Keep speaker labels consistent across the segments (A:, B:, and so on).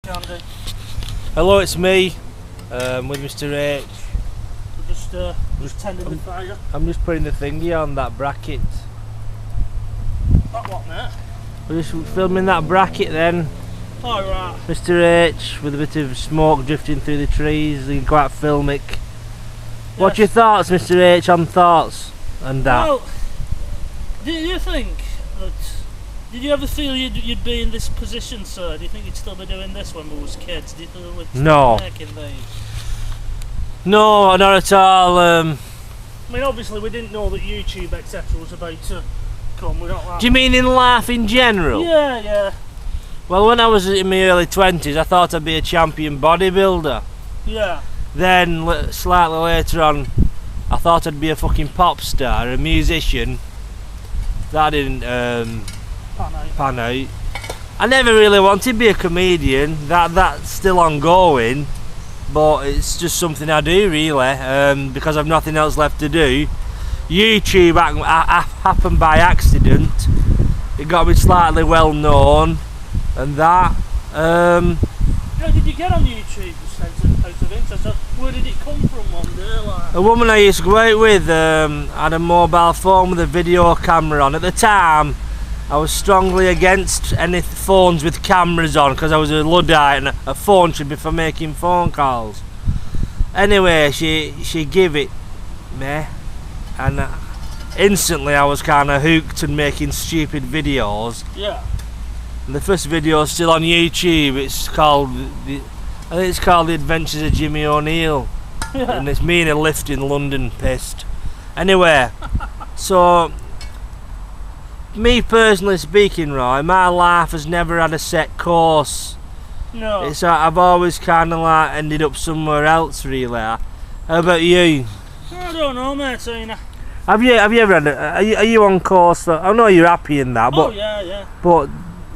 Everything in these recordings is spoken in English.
A: Andy.
B: Hello, it's me, with Mr. H.
A: We're just tending the fire.
B: I'm just putting the thingy on that bracket.
A: That what, mate?
B: We're just filming that bracket then.
A: Oh, right.
B: Mr. H with a bit of smoke drifting through the trees, looking quite filmic. Yes. What's your thoughts, Mr. H, on thoughts and that?
A: Well, do you think that... Did you ever feel you'd be in this position, sir? Do you think you'd still be doing this when we was kids? Do you think we'd still be making these?
B: No, not at all.
A: I mean, obviously we didn't know that YouTube, etc. was about to come. We don't like...
B: Do you mean in life in general?
A: Yeah, yeah.
B: Well, when I was in my early 20s, I thought I'd be a champion bodybuilder.
A: Yeah.
B: Then, slightly later on, I thought I'd be a fucking pop star, a musician. That didn't pan out. I never really wanted to be a comedian. That's still ongoing, but it's just something I do really, because I've nothing else left to do. YouTube happened by accident. It got me slightly well known, and that.
A: How did you get on YouTube? Out of interest, where did it come from one day? Like?
B: A woman I used to go out with had a mobile phone with a video camera on. At the time, I was strongly against any phones with cameras on because I was a Luddite and a phone should be for making phone calls. Anyway, she gave it me, and instantly I was kind of hooked and making stupid videos.
A: Yeah.
B: And the first video is still on YouTube. It's called I think it's called The Adventures of Jimmy O'Neill.
A: Yeah.
B: And it's me in a lift in London, pissed. Anyway, so me personally speaking, Roy, my life has never had a set course.
A: No.
B: It's I've always kind of like ended up somewhere else, really. How about you?
A: I don't know, mate.
B: Have you ever had? Are you on course? I know you're happy in that, but
A: oh yeah.
B: But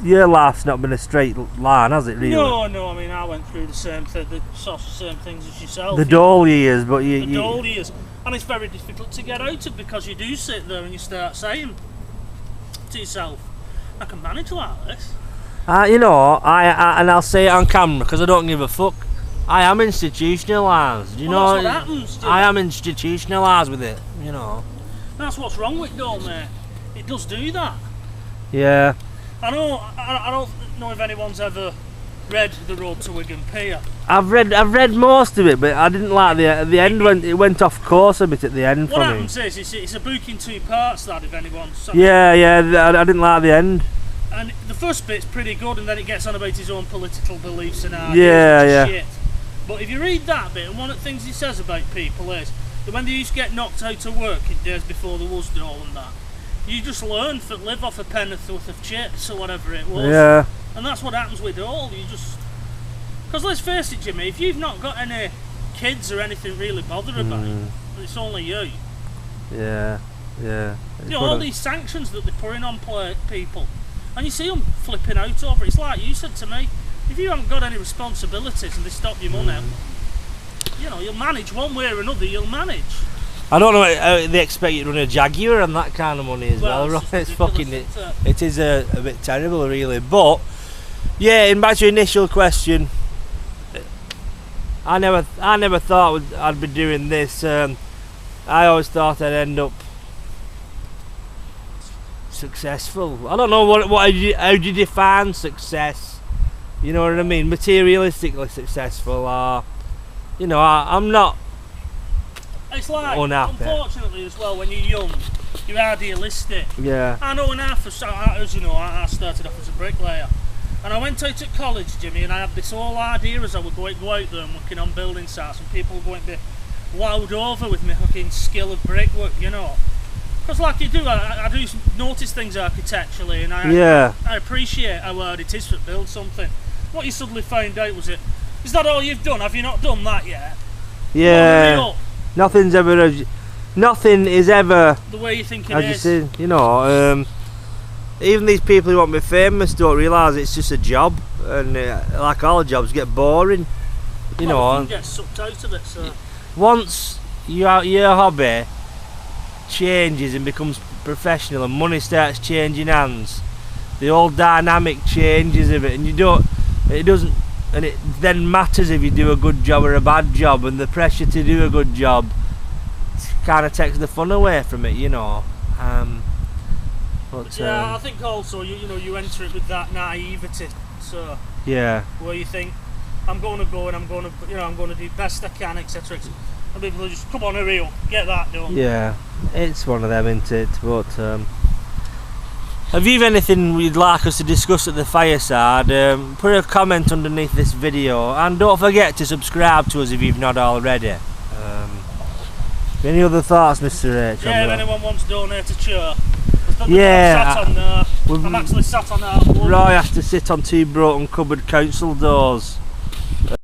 B: your life's not been a straight line, has it? Really?
A: No. I mean, I went through the same things as yourself.
B: The dole years, but
A: the dole years, and it's very difficult to get out of because you do sit there and you start saying to yourself, I can manage like this.
B: You know, and I'll say it on camera because I don't give a fuck. I am institutionalised, you know.
A: That's what happens.
B: I am institutionalised with it, you know.
A: That's what's wrong with dole, mate. It does do that.
B: Yeah.
A: I don't know if anyone's ever read The Road to Wigan Pier.
B: I've read most of it, but I didn't like the end when it went off course a bit at the end for me.
A: What happens is it's a book in 2 parts. That if anyone's
B: I didn't like the end.
A: And the first bit's pretty good, and then it gets on about his own political beliefs and ideas.
B: Yeah.
A: Shit. But if you read that bit, and one of the things he says about people is that when they used to get knocked out of work in days before there was dole and that, you just learn to live off a pennyworth worth of chips or whatever it was.
B: Yeah.
A: And that's what happens with dole. You just... Because let's face it, Jimmy, if you've not got any kids or anything really bothered about, it's only you.
B: Yeah.
A: You know, all these sanctions that they're putting on people, and you see them flipping out over it. It's like you said to me, if you haven't got any responsibilities and they stop your money, you know, you'll manage one way or another, you'll manage. I
B: don't know how they expect you to run a Jaguar and that kind of money as well, right? It's fucking it is a bit terrible, really. But yeah, and back to your initial question, I never thought I'd be doing this. I always thought I'd end up successful. I don't know how do you define success? You know what I mean? Materialistically successful, or you know, I'm not.
A: It's like,
B: unhappy.
A: Unfortunately as well, when you're young, you're idealistic.
B: Yeah.
A: I know when as you know, I started off as a bricklayer. And I went out at college, Jimmy, and I had this whole idea as I would go out there and working on building sites, and people were going to be wowed over with my fucking skill of brickwork, you know. Because like you do, I do notice things architecturally, and I appreciate how hard it is to build something. What you suddenly found out was is that all you've done? Have you not done that yet?
B: Yeah. Nothing is ever
A: the way you think it is.
B: You know, even these people who want to be famous don't realise it's just a job, and like all jobs, get boring. You know,
A: you get sucked out of it. So
B: once your hobby changes and becomes professional, and money starts changing hands, the whole dynamic changes of it, and it doesn't and it then matters if you do a good job or a bad job, and the pressure to do a good job kind of takes the fun away from it, you know.
A: I think also you enter it with that naivety, so
B: yeah,
A: where you think I'm going to go and I'm going to do best I can, etc. And people just come on, hurry up, get that done.
B: Yeah, it's one of them, isn't it? But have you anything you'd like us to discuss at the Fireside? Put a comment underneath this video, and don't forget to subscribe to us if you've not already. Any other thoughts, Mr. H?
A: Yeah, if anyone wants to donate a chair.
B: Yeah,
A: I'm actually sat on that.
B: Roy has to sit on 2 broken cupboard council doors.